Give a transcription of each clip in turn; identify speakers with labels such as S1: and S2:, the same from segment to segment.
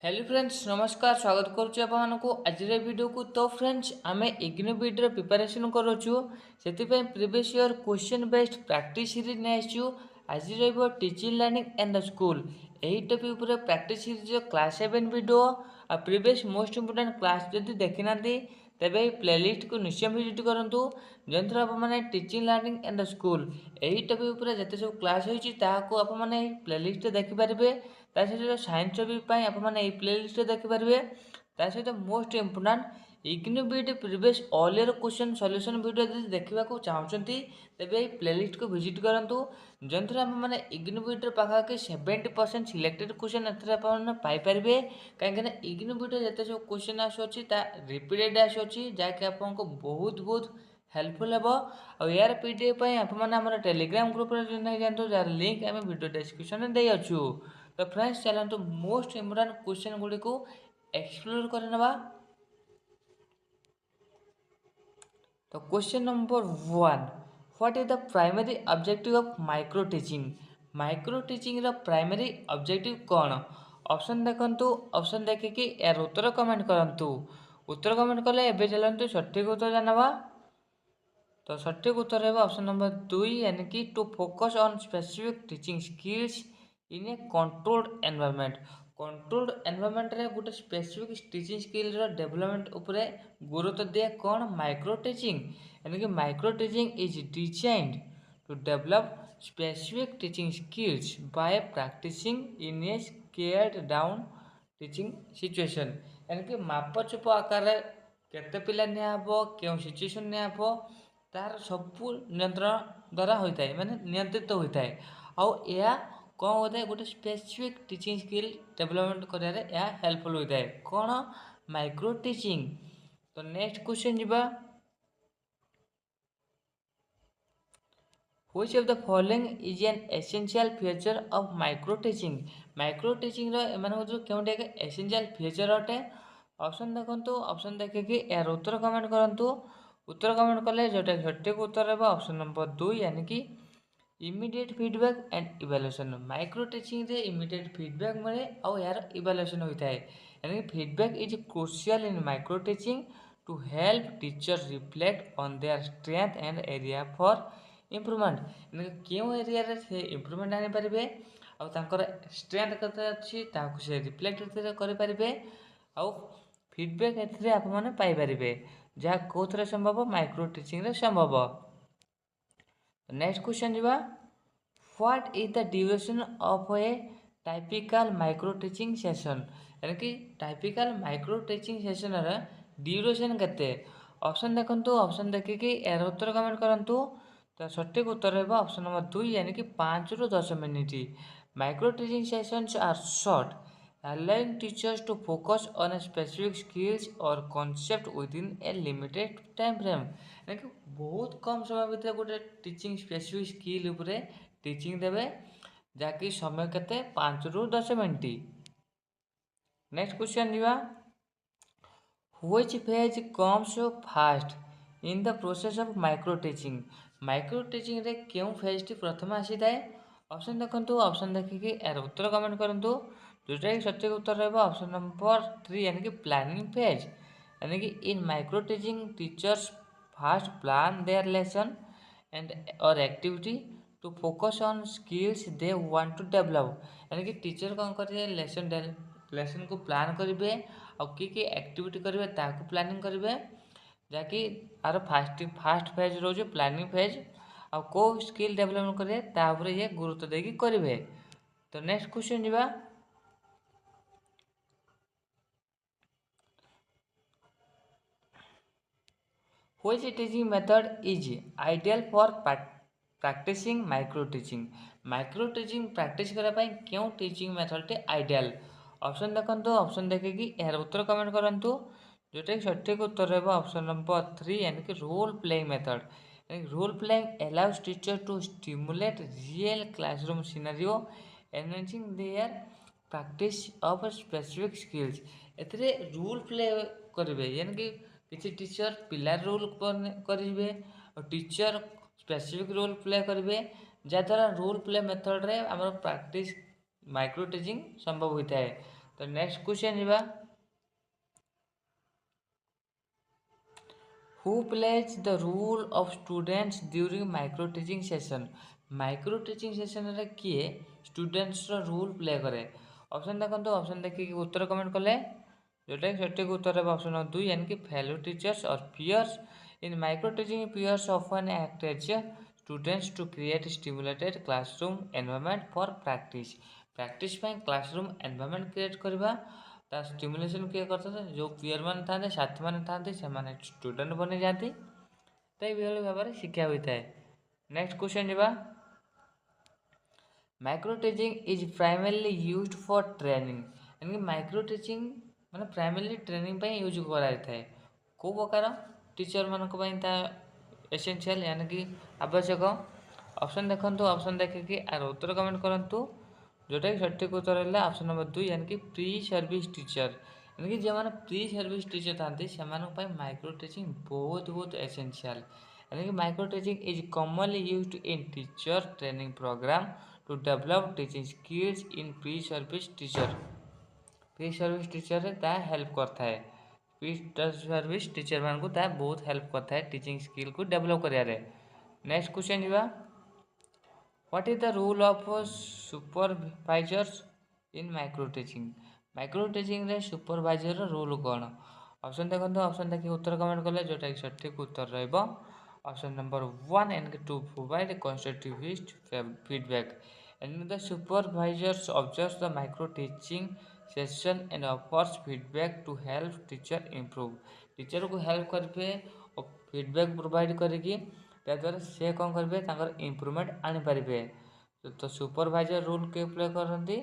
S1: Hello friends नमस्कार स्वागत करुच्ची आपको आज वीडियो को। तो फ्रेंड्स आम इग्नो बीडर प्रिपरेशन करुचु से previous year question based practice series नहीं आज teaching learning and the school यही टॉपिक पर प्रैक्टिस सीरीज क्लास 7 वीडियो आ प्रीवियस मोस्ट इंपोर्टेंट क्लास जदि देखी ना तेरे प्लेलिस्ट को निश्चय विजिट करूँ जो आपने teaching learning and the school यही टॉपिक पर जिते सब क्लास होती आपने प्लेलिस्ट देखिपारे। ता सहित साइंस टॉपिक आपने प्लेलिस्ट देखिपारे। ता सहित most important IGNOU BEd previous all year question solution video यदि देखा चाहते तेज ये प्लेलिस्ट को विजिट करूँ जो आम इग्नो बीट पाखापाखि 70% सिलेक्टेड क्वेश्चन पाइपर कहीं इग्नो बीट जिते सब क्वेश्चन आसूँ रिपीटेड आसूँ जहाँकि आपको बहुत बहुत हेल्पफुल हे। यार पीडीएफ आपने टेलीग्राम ग्रुप नहीं जातु जार लिंक आम वीडियो डिस्क्रिप्शन में देचु। तो फ्रेंड्स चलते मोस्ट इंपोर्टेंट क्वेश्चन गुड़ी को एक्सप्लोर करना। तो question number 1, what is the primary objective of micro teaching. Micro teaching रो प्राइमरी ऑब्जेक्टिव कौन? ऑप्शन देखंतु, ऑप्शन देखिकी यार उत्तर कमेंट करंतु। उत्तर कमेंट कले एबे चलंतु सठिक उत्तर जानवा। तो सठिक उत्तर है ऑप्शन नंबर 2 यानी कि to focus on specific teaching skills in a controlled environment. Controlled environment रे गोटे स्पेसिफिक टीचिंग स्किल रो डेवलपमेंट उपरे गुरुत्व दिए कौन? Micro teaching. यानी कि micro teaching is designed to develop specific teaching skills by practising in a scaled down teaching situation. यानी कि मापचुप आकार केते पिला नियाबो केउ सिचुएशन नियाबो तार सबू नियंत्रण द्वारा होता है माने नियंत्रित होता है। आउ या कौन होता है गोटे स्पेसिफिक टीचिंग स्किल डेवलपमेंट करिया या हेल्पफुल होता है कौन? Micro teaching. तो नेक्स्ट क्वेश्चन जीवा, which of the following is an essential feature of micro teaching. Micro teaching रो एमान केउटे एसेंशियल फीचर अटे? ऑप्शन देखंतु, ऑप्शन देखिकी यार उत्तर कमेंट करंतु। उत्तर कमेंट कले जोटा सठिक उत्तर है ऑप्शन नंबर 2 यानी कि immediate feedback and evaluation. Micro teaching रे इमीडिएट फीडबैक मिले और यार इवैल्यूएशन होता है। यानी feedback is crucial in micro teaching to help teacher reflect on their strength and area for improvement. यानी क्यों एरिया रे से इम्प्रूवमेंट आनी पारिबे और तांकर स्ट्रेंथ केते अछि ताकु से रिफ्लेक्ट करि पारिबे और फीडबैक एथिरे आप माने पाई पारिबे जहाँ कोथरे संभव माइक्रो टीचिंग रे संभव। नेक्स्ट क्वेश्चन जीवा, what is the duration of A typical micro teaching session. यानी कि टाइपिकल माइक्रो टीचिंग सेशन रे ड्यूरेशन केते? ऑप्शन देखंतु, ऑप्शन देखिकी यार उत्तर कमेंट करंतु। तो सठिक उत्तर है ऑप्शन नंबर 2 यानी कि 5 ରୁ 10 minute. Micro teaching sessions are short allowing teachers to focus on a specific skills or concept within a limited time frame। यानी कि बहुत कम समय भितर गोटे टीचिंग स्पेसिफिक स्किल उपरे टीचिंग देवे जाकि समय केते 5 ରୁ 10 मिनिट। नेक्स्ट क्वेश्चन जीवा, which phase comes fast in the process of micro teaching. Micro teaching रे क्यों फेज टी प्रथम आसी थाए? ऑप्शन देखंतु, ऑप्शन देखिकी यार उत्तर कमेंट करंतु। जोटा कि सठिक उत्तर रहेगा ऑप्शन नंबर 3 यानी कि प्लानिंग फेज। यानी कि in micro teaching teachers first plan their lesson and और activity to focus on skills they want to develop. यानी कि टीचर कौन करेंगे लेसन को प्लान करेंगे और कि एक्टिविटी करेंगे ताकू प्लानिंग करेंगे जहाँकि आर फास्ट फेज रोज प्लानिंग फेज और को स्किल डेवलपमेंट करेंगे तापर ये गुरुत्व देकी करेंगे। तो नेक्स्ट क्वेश्चन जीवा, which teaching method is ideal for practicing micro teaching। Micro teaching practice करने क्यों टीचिंग मेथड टे आइडियल? ऑप्शन देखंतु, ऑप्शन देखिकी यार उत्तर कमेंट करंतु। जोटा कि सठिक उत्तर रहेगा ऑप्शन नंबर 3 यानी कि रोल प्लेइंग मेथड। यानी role playing allows teacher to stimulate real classroom scenario enhancing their practice of specific skills. एथिरे रोल प्ले करेंगे यानी कि किसी टीचर पिलार रोल करेंगे और टीचर स्पेसिफिक रोल प्ले करेंगे जहाँद्वारा रोल प्ले मेथड रे आम प्रैक्टिस माइक्रो टीचिंग संभव होता है। तो नेक्स्ट क्वेश्चन ଯିବା Who plays the role of students during micro teaching session? Micro teaching session रे किए स्टूडेंट्स रो रोल प्ले करे ऑप्शन देखो ऑप्शन देखिए उत्तर कमेंट कले जोटा सठिक उत्तर है ऑप्शन 2 यानी कि फेलो टीचर्स और peers in micro teaching peers often act as students to create stimulated classroom environment for practice practice classroom environment create करबा ता स्टिमुलेशन किए करते जो पियर मान था साथी मान था स्टूडेंट बनी जाती तो ये भाव में शिक्षा होता है नेक्स्ट क्वेश्चन जी micro teaching is primarily used for training यानी माइक्रो टीचिंग माने प्राइमरली ट्रेनिंग पे यूज कराई थाए को प्रकार टीचर मानक एसेंशियल यानी कि आवश्यक ऑप्शन देखंतु ऑप्शन देखिए आर उत्तर कमेंट करंतु जोटा कि सठिक उत्तर है ऑप्शन नंबर 2 यानी कि प्री सर्विस टीचर यानी कि जो मैंने प्री सर्विस टीचर था माइक्रो टीचिंग बहुत बहुत एसेंशियल यानी कि micro teaching is commonly used in teacher training program to develop teaching skills in pre service teacher ता हेल्प करता है प्री सर्विस टीचर मान को ता बहुत हेल्प करता है टीचिंग स्किल को डेवलप करियारे नेक्स्ट क्वेश्चन जीवा What is the role of supervisors in micro teaching? Micro teaching रे सुपरवाइजर रोल कौन ऑप्शन देखो ऑप्शन देखिए उत्तर कमेंट कले जोटा कि सठिक उत्तर रहिबो option number 1 and to provide constructive feedback and the supervisors observes the micro teaching session and offers feedback to help teacher improve teacher को हेल्प करबे और फीडबैक प्रोवाइड करके त्याद्वारा से कौन करेंगे इम्प्रूवमेंट आनीपारे तो सुपरवाइजर रोल के प्ले करती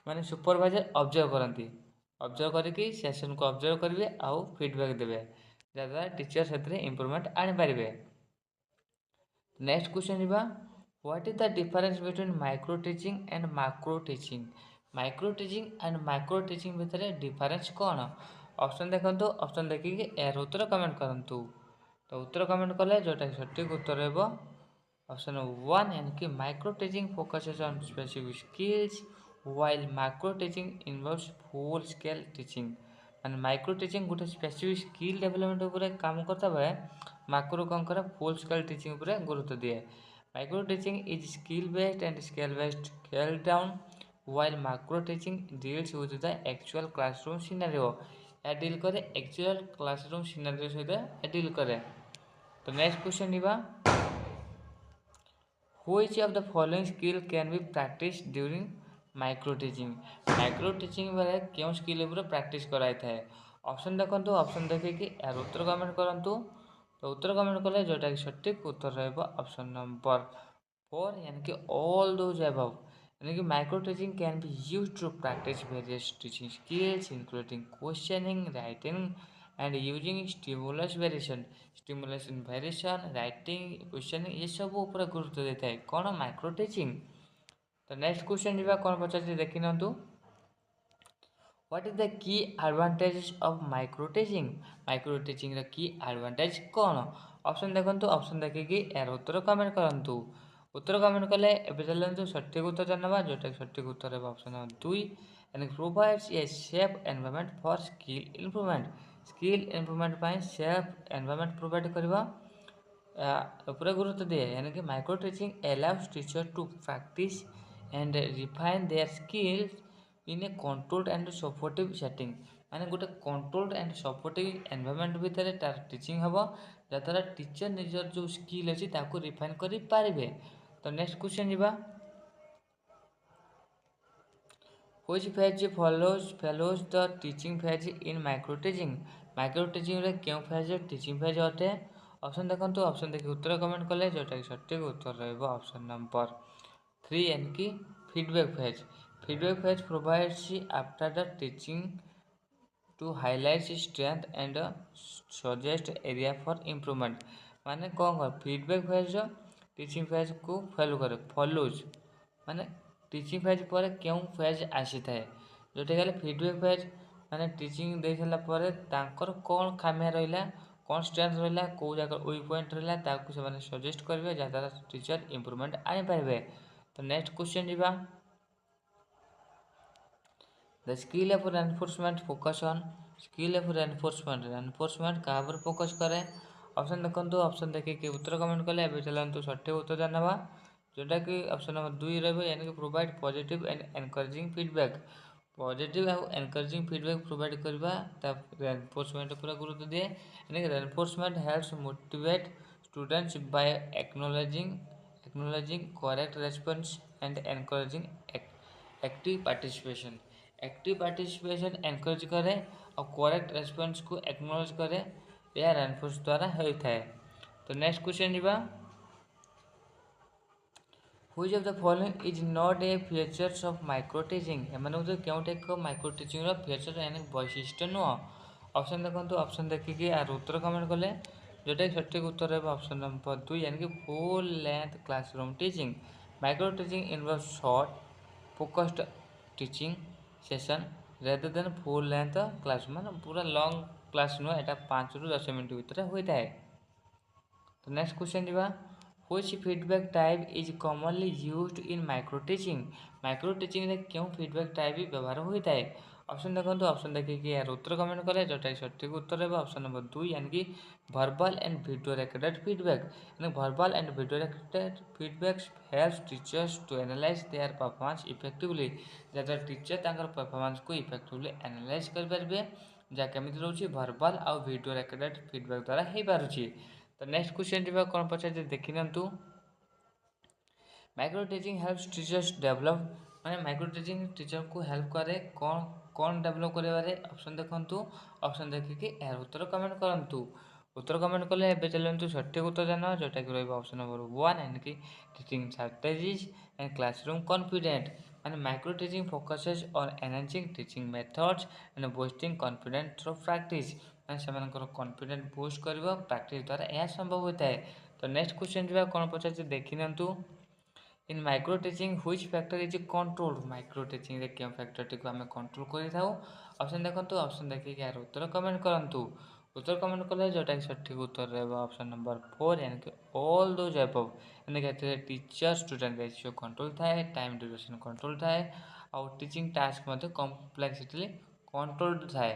S1: माने सुपरवाइजर ऑब्जर्व करके सेशन को ऑब्जर्व करेंगे आउ फीडबैक देवे जहाँद्वारा टीचर से इम्प्रूवमेंट आनीपारे नेक्स्ट क्वेश्चन जी what is the difference between micro teaching and macro teaching भितर डिफरेंस कौन ऑप्शन देखो ऑप्शन देखिए यार उत्तर कमेंट करूँ तो उत्तर कमेंट कले जोटा सठिक उत्तर है ऑप्शन 1 यानी कि micro teaching focuses on specific skills while macro teaching involves full scale teaching माने माइक्रो टीचिंग गोटे स्पेसिफिक स्किल डेवलपमेंट ऊपर काम करता बेले मैक्रो कौन करे फुल स्केल टीचिंग ऊपर गुरुत्व दिए micro teaching is skill based and scale based scale down while macro teaching deals with the actual classroom scenario या डील करे एक्चुअल क्लासरूम सिनेरियो सहित डील करे तो next question Niba which of the following skill can be practice during micro teaching बेले क्यों skill ऊपर practice कराई थाए ऑप्शन देखंतु ऑप्शन देखिए यार उत्तर कमेंट करंतु तो उत्तर कमेंट कले जोटा कि सठिक उत्तर रहइबो ऑप्शन नंबर 4 यानी कि ऑल दोज अबव यानी कि micro teaching can be used to practice various teaching skills including questioning writing and using stimulation variation writing questioning ये सब ऊपर गुरुत्व देता है कौन माइक्रो टीचिंग तो नेक्स्ट क्वेश्चन जी कौन पचार देखी नियंतु what is the key advantages of micro teaching key advantage कौन ऑप्शन देखो ऑप्शन देखिए यार उत्तर कमेंट करूँ उत्तर कमेंट कले एवं चलते सठिक उत्तर जानवा जोटा सठिक उत्तर है ऑप्शन नंबर 2 यानी provides a safe environment for skill improvement safe environment provide करवा ऊपर गुरुत्व दिए यानी कि micro teaching allows teacher to practice and refine their skills in a controlled and supportive setting माने गोटे कंट्रोल्ड एंड सपोर्टिव एनवायरनमेंट भितर तार टीचिंग हम जहाँद्वारा टीचर निजर जो स्किल अच्छी रिफाइन करें तो नेक्स्ट क्वेश्चन जी which phase follows the teaching phase in micro teaching रे क्यों फेज टीचिंग फेज अटे ऑप्शन देखो ऑप्शन देखिए उत्तर कमेंट कले जोटा कि सठिक उत्तर रहिबो ऑप्शन नंबर 3 यानी कि feedback phase provides after the teaching to highlight strength and suggest area for improvement माने कौन कर फीडबैक फेज टीचिंग फेज को फॉलोज माने टीचिंग फेज पर क्यों फेज आसी थाए जोटा कि फीडबैक फेज माने टीचिंग दे सारा पर तांकर कौन खामिया रहा कौन स्ट्रेंथ रहा कौ जगह वीक पॉइंट रहा से सजेस्ट करेंगे जहाँद्वारा टीचर इम्प्रूवमेंट आनीपारे तो नेक्स्ट क्वेश्चन जी The skill of reinforcement focus on skill of reinforcement क्या पर फोकस करे ऑप्शन देखो ऑप्शन देखिए उत्तर कमेंट कले ए चलतु सठिक उत्तर जानवा जोटा कि ऑप्शन नंबर 2 रही यानी कि provide positive and encouraging feedback positive और एनकरेजिंग फीडबैक प्रोवाइड करवा रेनफोर्समेंट पूरा गुरुत्व दिए यानी कि reinforcement helps motivate students by acknowledging correct response and encouraging active participation encourage करे और करेक्ट रेस्पॉन्स को एक्नोलेज करे यह रेनफोर्स द्वारा होता है। तो नेक्स्ट क्वेश्चन जीवा which of the following is not a features of micro teaching एम क्यों एक माइक्रो टीचिंग फीचर यानी वैशिष्ट्य नुह ऑप्शन देखो ऑप्शन देखिए यार उत्तर कमेंट कले जोटा कि सठिक उत्तर रहा ऑप्शन नंबर 2 यानी कि full length classroom teaching micro teaching involve short focused teaching session rather than full length class मान पूरा लॉन्ग क्लास नुह यहाँ 5 ରୁ 10 मिनट भितर होता है। तो नेक्स्ट क्वेश्चन जीवा which feedback type is commonly used in micro teaching रे क्यों फीडबैक टाइप व्यवहार होता है ऑप्शन देखो ऑप्शन देखिए यार उत्तर कमेंट करें जोटा सठिक उत्तर है ऑप्शन नंबर 2 यानी कि verbal and video recorded feedback यानी verbal and video recorded feedbacks helps teachers to analyse their performance effectively जहाँ टीचर तांकर परफॉर्मेंस को इफेक्टिवली एनालाइज कर पारे जहाँ केमी रोचे वर्बल आउ वीडियो रिकॉर्डेड फीडबैक द्वारा हो पारुछि। तो नेक्स्ट क्वेश्चन जी कौन पचार देखी नियंतु micro teaching helps teachers develop माने माइक्रो टीचिंग टीचर को हेल्प करे कौन डेवलप करे ऑप्शन देखंतु ऑप्शन देखिए यार उत्तर कमेंट करंतु उत्तर कमेंट कले एबे चलंतु सठिक उत्तर जान जोटा कि रही ऑप्शन नंबर 1 यानी कि teaching strategies and classroom confident माने micro teaching focuses on enhancing teaching methods and boosting confidence through practice माने सेमानकर कॉन्फिडेंस बूस्ट करबो प्रैक्टिस द्वारा यह संभव होता है। तो नेक्स्ट क्वेश्चन जी कौन पचार देखी नियंतु in micro teaching which factor is controlled micro teaching रे क्यों फैक्टर टी को आम कंट्रोल कर ऑप्शन देखो ऑप्शन देखिए यार उत्तर कमेंट करंतु उत्तर कमेंट कले जोटा सठिक उत्तर रहा ऑप्शन नंबर 4 यानी कि ऑल दोज अबव यानी कि टीचर स्टूडेंट रेशियो कंट्रोल थाए टाइम ड्यूरेशन कंट्रोल थाए और टीचिंग टास्क मध्य कॉम्प्लेक्सिटी कंट्रोल्ड थाए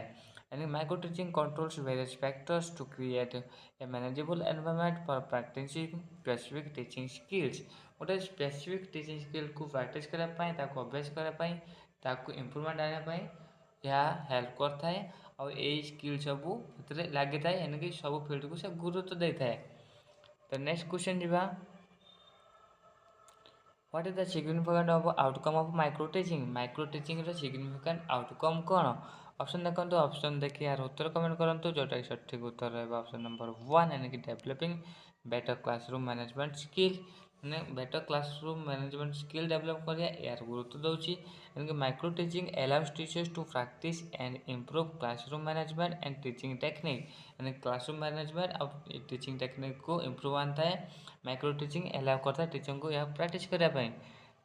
S1: यानी micro teaching controls various factors to create a manageable environment for practising specific teaching skills गोटे स्पेसिफिक टीचिंग स्किल को प्रैक्टिस करने अभ्यास करने इम्प्रूवमेंट आने यह हेल्प करता है और यही स्किल सबू लगी था यानी कि सब फील्ड को से गुरुत्व देता है। तो नेक्स्ट क्वेश्चन जीवा what is the significant of outcome of micro teaching रो सिग्निफिकेंट आउटकम कौन ऑप्शन देखो ऑप्शन देखिए यार उत्तर कमेंट करूँ जोटा सठिक उत्तर रहा ऑप्शन नंबर 1 यानी कि developing better classroom management skill मैंने better classroom management skill develop कर यार गुरुत्व दूसरी यानी कि micro teaching allows teachers to practice and improve classroom management and teaching technique यानी क्लासरूम मैनेजमेंट और टीचिंग टेक्निक को इम्प्रूव आता है माइक्रो टीचिंग अलाउ करता है टीचर को यह प्रैक्टिस करने।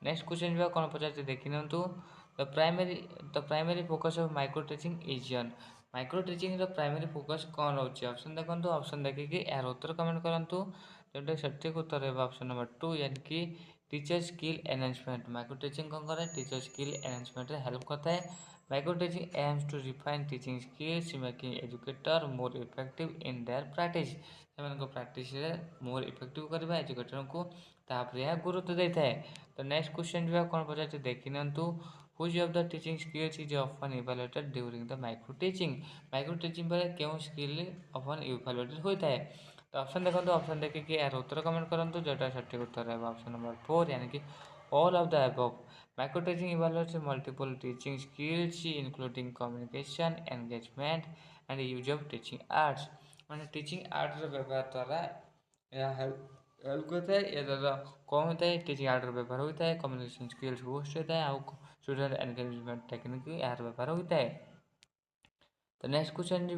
S1: नेक्स्ट क्वेश्चन जो कौन पचार देखी नियंतु the primary focus of micro teaching is on micro teaching primary focus कौन रोचे ऑप्शन देखो ऑप्शन देखिए यार उत्तर कमेंट करूँ जोटा सठिक उत्तर रहा ऑप्शन नंबर 2 यानी कि teacher skill enhancement micro teaching कौन करे टीचर स्किल एनहांसमेंट हेल्प करता है micro teaching aims to refine teaching skills making educator more effective in their practice practice more effective करवा एजुकेटर को तापर यह गुरुत्व देता है। तो नेक्स्ट क्वेश्चन जो कौन पचार देखी नियंतु which of the teaching skills is often evaluated during the micro teaching पर क्यों स्किल ऑफन इवैल्यूएटेड होता है। तो ऑप्शन देखो ऑप्शन देखिए यार उत्तर कमेंट करूँ जोटा सठिक उत्तर रहा ऑप्शन नंबर 4 यानी कि all of the above micro teaching evaluates multiple teaching skills including communication engagement and use of teaching arts मैंने टीचिंग आर्ट्स व्यवहार द्वारा यह हेल्प करता है यह द्वारा कौन होता है टीचिंग आर्ट व्यवहार होता है कम्युनिकेशन स्किल्स बूस्ट होता है और स्टूडेंट एंगेजमेंट टेक्निक यार व्यवहार होता है। तो नेक्स्ट क्वेश्चन जी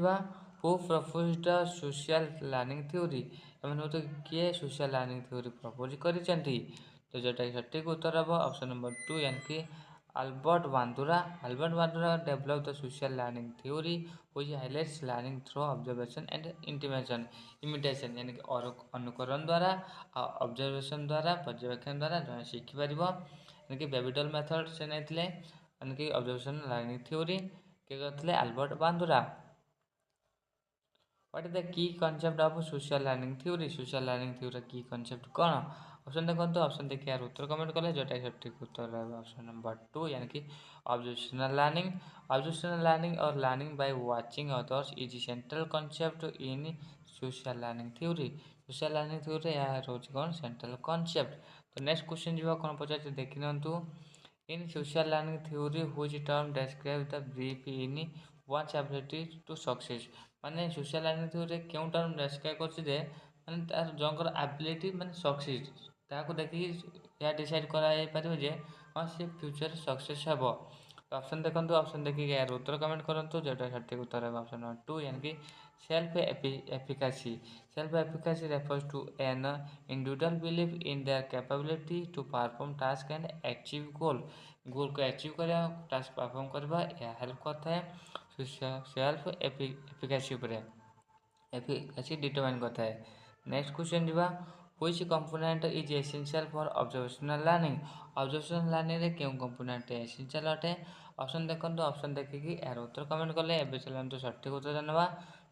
S1: who propose the social learning theory एम तो किए सोशल लर्निंग थ्योरी प्रपोज कर तो जोटा सठिक उत्तर हम ऑप्शन नंबर 2 यानी कि Albert Bandura develop the social learning theory which highlights learning through observation and imitation यानी कि अनुकरण द्वारा ऑब्जर्वेशन द्वारा पर्यवेक्षण द्वारा जन शिखिपर यानी कि बेबिडल मेथड से नहीं यानी कि ऑब्जर्वेशनल लर्निंग थ्योरी किए करते Albert Bandura. What is the की concept of social learning theory? Social learning theory की कॉन्सेप्ट कौन? ऑप्शन देखो, ऑप्शन देखिए यार उत्तर कमेंट कले जोटा सठिक उत्तर रहेगा ऑप्शन नंबर 2 यानी कि ऑब्जर्वेशनल लर्निंग। ऑब्जर्वेशनल लर्निंग और learning by watching others is central concept in social learning theory. Social learning theory यह रोज कौन सेंट्रल कॉन्सेप्ट। तो नेक्स्ट क्वेश्चन जो कौन पचार देखी नियंतु। In social learning theory which term describe the belief in one's ability to success। माने सोशल लर्निंग थ्योरी क्यों टर्म डिस्क्राइब करछि जे माने तार जनकर एबिलिटी माने सक्सेस ताको देखि या डिसाइड करा जाय परिबे जे हां से फ्यूचर सक्सेस हेबो। तो ऑप्शन देखंतु, ऑप्शन देखि यार उत्तर कमेंट करंतु जेटा सठिक उत्तर है ऑप्शन नंबर 2 यानी कि self efficacy. Self efficacy refers to an individual belief in their capability to perform task and achieve goal। गोल को अचीव करा टास्क परफॉर्म करवा यह हेल्प करता है सेल्फ एफिकासी पर एफिकासी डिटरमाइन करता है। नेक्स्ट क्वेश्चन जीवा which component is essential for observational learning. Observational learning रे क्यों कंपोनेंट एसेंशियल अटे? ऑप्शन देखंतु, ऑप्शन देखिकी यार उत्तर कमेंट कले एबे चलंतु सठिक उत्तर जानवा।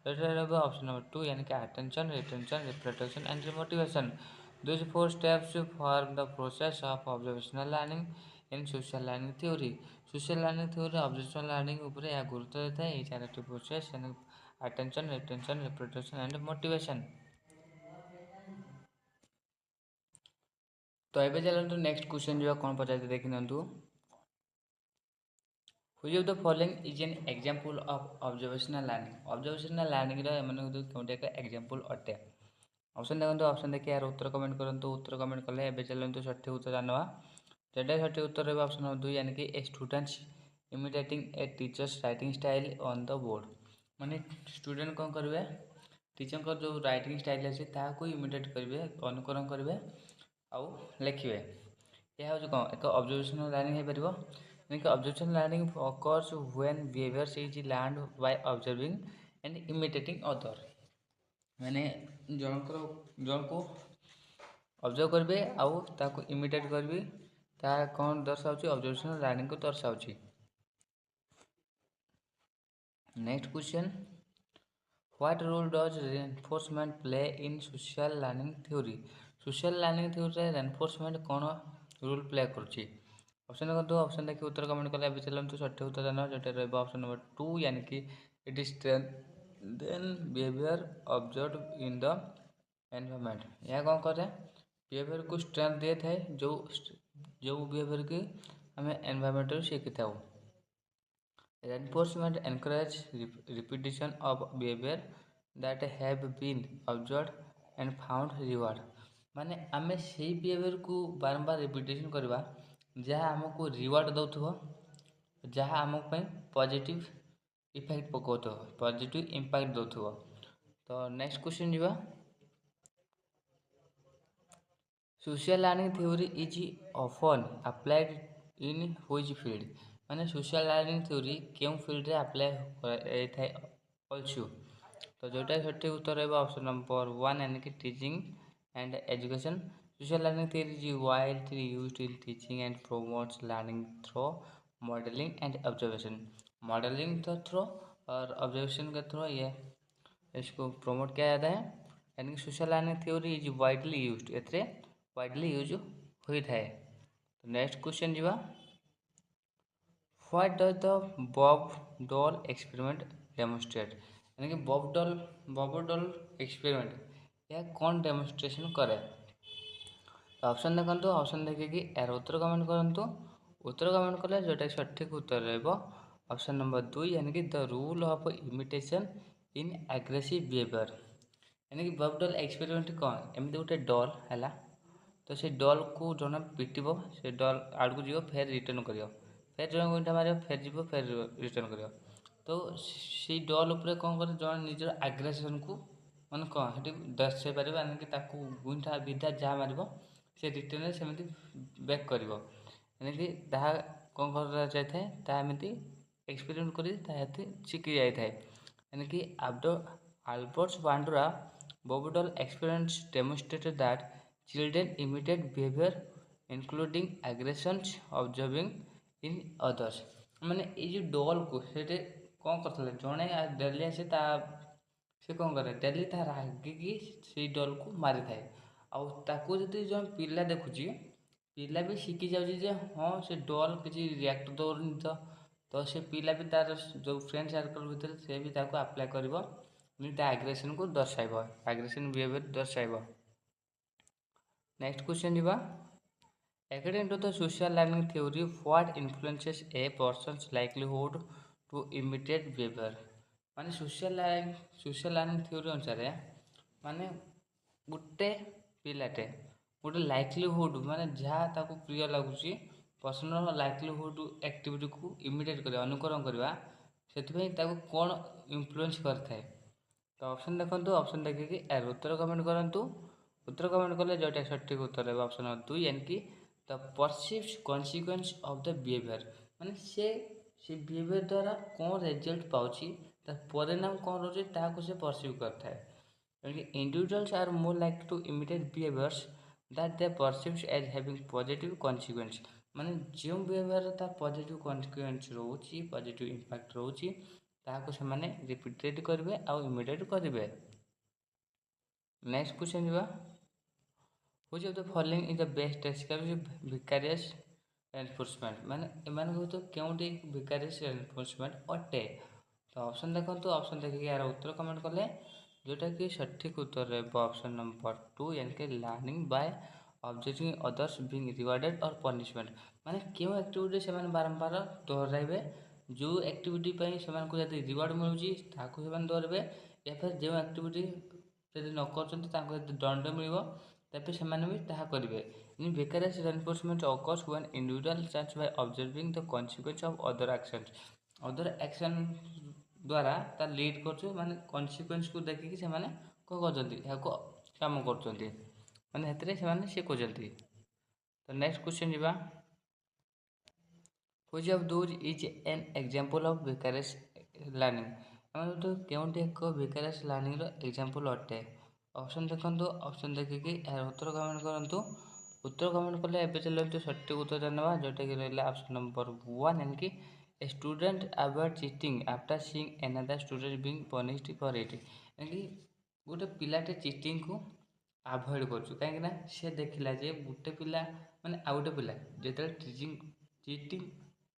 S1: ऑप्शन नंबर 2 यानी कि attention, retention, reflection and motivation. These 4 steps form the process of observational learning in social learning theory। social learning theory observational learning ऊपर यह गुरुत्व देता है ये चारोटी प्रोसेस यानी attention, retention, reflection and motivation. तो एबे चलंतु नेक्स्ट क्वेश्चन जो कौन पचार देखि नंतु। Which of the following is an example of observational learning? observational learning रा एमन कोनटे का एग्जांपल अटे। ऑप्शन देखंतु, ऑप्शन देखि यार उत्तर कमेंट करंतु। उत्तर कमेंट कले एबे चलंतु सठिक उत्तर जानवा। जेटा सठिक उत्तर रहबा ऑप्शन नंबर 2 यानी कि a students imitating a teacher's writing style on the board. माने स्टूडेंट कोन करबे टीचर को जो राइटिंग स्टाइल अछि ताको इमिटेट करबे, अनुकरण करबे आउ लिखिबे। यह हो जो कोन एक ऑब्जर्वेशनल लर्निंग हे परबो। यानी कि observational learning occurs when behaviors is learned by observing and imitating other। माने जन को ऑब्जर्व करबे आउ ताको इमिटेट करबे ता कौन दर्शाउची ऑब्जर्वेशनल लर्निंग को दर्शाउची। Next question what role does reinforcement play in social learning theory. Social learning theory रे रेनफोर्समेंट कौन रोल प्ले करची। ऑप्शन देखो, ऑप्शन देखिए उत्तर कमेंट कले अभी चलंतु सठिक उत्तर जानो जेटा रहबा ऑप्शन नंबर 2 यानी कि it is strengthen behaviour observe in the environment. यह कौन करे बिहेवियर को स्ट्रेंथ दे थाए जो बिहेवियर के हमें एनवायरनमेंट रे सीखिथाउ। Reinforcement encourage repetition of behavior that have been observed and found reward। माने आमे से बिहेवियर को बारंबार रिपीटेशन करवा जहाँ हमको रिवार्ड दउथबो, जहाँ हमक पे पॉजिटिव इफेक्ट पकोतो, पॉजिटिव इंपैक्ट दउथबो। तो नेक्स्ट क्वेश्चन जीवा social learning theory is often applied in which field. माने सोशल लर्निंग थ्योरी क्यों फील्ड रे अप्लाई होय थाए आल्सो। तो जोटा सठिक उत्तर रहबा ऑप्शन नंबर 1 यानी कि teaching and education. Social learning theory is widely used in teaching and promotes learning through modelling and observation. Modelling के थ्रू और ऑब्जर्वेशन के थ्रू ये इसको प्रमोट किया जाता है। यानी कि social learning theory is widely used एथरे वाइडली यूज होई थाए। तो नेक्स्ट क्वेश्चन जीवा what does the Bob doll experiment demonstrate. यानी कि बॉब डॉल एक्सपेरिमेंट यह कौन डेमोन्स्ट्रेशन करे। तो ऑप्शन देखंतु, ऑप्शन देखिकी यार उत्तर कमेंट करंतु। उत्तर कमेंट कले जोटा सठिक उत्तर रहबो ऑप्शन नंबर 2 यानी कि the role of imitation in aggressive behaviour. यानी कि बॉब डॉल एक्सपेरिमेंट कौन एमती गोटे डॉल हैला तो से डॉल को जन पिटिबो से डॉल आड़ को जीव फेर रिटर्न करियो, फेर जन गुंठा मारियो फेर जीव फेर रिटर्न करियो। तो से डॉल ऊपर कौन करे जन निजर एग्रेशन को माने कौन हेटी दर्शाई पारिबो यानी कि ताकू गुंठा विधा जा मारिबो से रिटर्न सेमती बैक करिवो। यानी कि ताहा कौन कर जाय थाए ता एमती एक्सपेरिमेंट करी ता हेती शिखि जाय थाए। यानी कि Albert Bandura Bobby doll experiments demonstrated that children imitate behavior including aggressions observing in others। ମାନେ ଏଇ ଯେଉଁ ଡଲ୍କୁ ସେଠି କ'ଣ କରିଥିଲେ ଜଣେ ଡେଲି ଆସି ସେ କ'ଣ କରେ ଡେଲି ତା ରାଗିକି ସେଇ ଡଲ୍କୁ ମାରିଥାଏ। ଆଉ ତାକୁ ଯଦି ଜଣେ ପିଲା ଦେଖୁଛି, ପିଲା ବି ଶିଖି ଯାଉଛି ଯେ ହଁ ସେ ଡଲ୍ କିଛି ରିଆକ୍ଟ ଦେଉନି ତ ସେ ପିଲା ବି ତାର ଯେଉଁ ଫ୍ରେଣ୍ଡ ସାର୍କଲ୍ ଭିତରେ ସେ ବି ତାକୁ ଆପ୍ଲାଏ କରିବ, ତା ଆଗ୍ରେସନ୍କୁ ଦର୍ଶାଇବ, ଆଗ୍ରେସନ୍ ବିହେଭିଅର୍ ଦର୍ଶାଇବ। ନେକ୍ସଟ କ୍ୱେଶ୍ଚନ୍ ଯିବା। According to the social learning theory, what influences a person's likelihood to imitate behavior? ମାନେ social learning theory ଅନୁସାରେ ମାନେ ଗୋଟେ ପିଲାଟେ ଗୋଟେ ଲାଇକ୍ଲିହୁଡ଼ ମାନେ ଯାହା ତାକୁ ପ୍ରିୟ ଲାଗୁଛି ପର୍ସନାଲ ଲାଇକ୍ଲିହୁଡ଼ ଆକ୍ଟିଭିଟିକୁ ଇମିଟେଟ୍ କରିବା, ଅନୁକରଣ କରିବା, ସେଥିପାଇଁ ତାକୁ କ'ଣ ଇନଫ୍ଲୁଏନ୍ସ କରିଥାଏ? ତ ଅପସନ୍ ଦେଖନ୍ତୁ, ଅପସନ୍ ଦେଖିକି ଏହାର ଉତ୍ତର କମେଣ୍ଟ କରନ୍ତୁ। ଉତ୍ତର କମେଣ୍ଟ କଲେ ଯେଉଁଟା ସଠିକ୍ ଉତ୍ତର ହେବ ଅପସନ୍ 2 ଏଣିକି ଦ ପରସିଭ୍ଡ କନସିକ୍ୱେନ୍ସ ଅଫ୍ ଦ ବିହେଭିଅର୍। ମାନେ ସେ ବିହେଭିଅର୍ ଦ୍ୱାରା କ'ଣ ରେଜଲ୍ଟ ପାଉଛି, ତା ପରିଣାମ କ'ଣ ରହୁଛି ତାହାକୁ ସେ ପରସିଭ୍ କରିଥାଏ। Individuals are more like to imitate behaviours that they perceived as having positive consequence. ମାନେ ଯେଉଁ ବିହେଭିଅର୍ ତା ପଜିଟିଭ୍ କନସିକ୍ୱେନ୍ସ ରହୁଛି, ପଜିଟିଭ୍ ଇମ୍ପାକ୍ଟ ରହୁଛି, ତାହାକୁ ସେମାନେ ରିପିଟେଟ୍ କରିବେ ଆଉ ଇମିଟେଟ୍ କରିବେ। ନେକ୍ସଟ କ୍ୱେଶ୍ଚନ୍ ଯିବା। Which of the following is the best description of vicarious reinforcement? ମାନେ ଏମାନଙ୍କ ଭିତରୁ କେଉଁଟି vicarious reinforcement ଅଟେ? ତ ଅପସନ୍ ଦେଖନ୍ତୁ, ଅପସନ୍ ଦେଖିକି ଏହାର ଉତ୍ତର କମେଣ୍ଟ କଲେ ଯେଉଁଟାକି ସଠିକ୍ ଉତ୍ତର ରହିବ ଅପସନ୍ ନମ୍ବର 2 ଏଣିକି ଲର୍ଣ୍ଣିଂ ବାଏ ଅବଜର୍ଭିଂ ଅଦର୍ସ ବିଙ୍ଗ ରିୱାର୍ଡେଡ଼ ଅର୍ ପନିଶମେଣ୍ଟ। ମାନେ କେଉଁ ଆକ୍ଟିଭିଟି ସେମାନେ ବାରମ୍ବାର ଦୋହରାଇବେ, ଯେଉଁ ଆକ୍ଟିଭିଟି ପାଇଁ ସେମାନଙ୍କୁ ଯଦି ରିୱାର୍ଡ଼ ମିଳୁଛି ତାହାକୁ ସେମାନେ ଦୋହରାଇବେ, ୟା ଫିର୍ ଯେଉଁ ଆକ୍ଟିଭିଟି ଯଦି ନ କରୁଛନ୍ତି ତାଙ୍କୁ ଯଦି ଦଣ୍ଡ ମିଳିବ ତେବେ ସେମାନେ ବି ତାହା କରିବେ। Vicarious reinforcement occurs when individual ଜଜ୍ by observing the consequence of other actions. Other action ଦ୍ୱାରା ତା ଲିଡ୍ କରୁଛୁ, ମାନେ କନସିକ୍ୱେନ୍ସକୁ ଦେଖିକି ସେମାନେ କ'ଣ କରୁଛନ୍ତି, ଏହାକୁ କାମ କରୁଛନ୍ତି, ମାନେ ସେଥିରେ ସେମାନେ ଶିଖୁଛନ୍ତି। ତ ନେକ୍ସଟ କ୍ୱେଶ୍ଚନ୍ ଯିବା। Which of those is an example of vicarious learning? ଆମର କେଉଁଠି ଏକ vicarious learning ର ଏକ୍ଜାମ୍ପଲ୍ ଅଟେ? ଅପସନ୍ ଦେଖନ୍ତୁ, ଅପସନ୍ ଦେଖିକି ଏହାର ଉତ୍ତର କମେଣ୍ଟ କରନ୍ତୁ। ଉତ୍ତର କମେଣ୍ଟ କଲେ ଏବେ ଚାଲନ୍ତୁ ସଠିକ୍ ଉତ୍ତର ନେବା, ଯେଉଁଟାକି ରହିଲା ଅପସନ୍ ନମ୍ବର 1 ଏଣିକି a student avoid cheating after seeing another student being punished for it। ଏଣିକି ଗୋଟେ ପିଲାଟେ ଚିଟିଂକୁ ଆଭଏଡ଼ କରୁଛୁ, କାହିଁକିନା ସେ ଦେଖିଲା ଯେ ଗୋଟେ ପିଲା ମାନେ ଆଉ ଗୋଟେ ପିଲା ଯେତେବେଳେ ଚିଟିଂ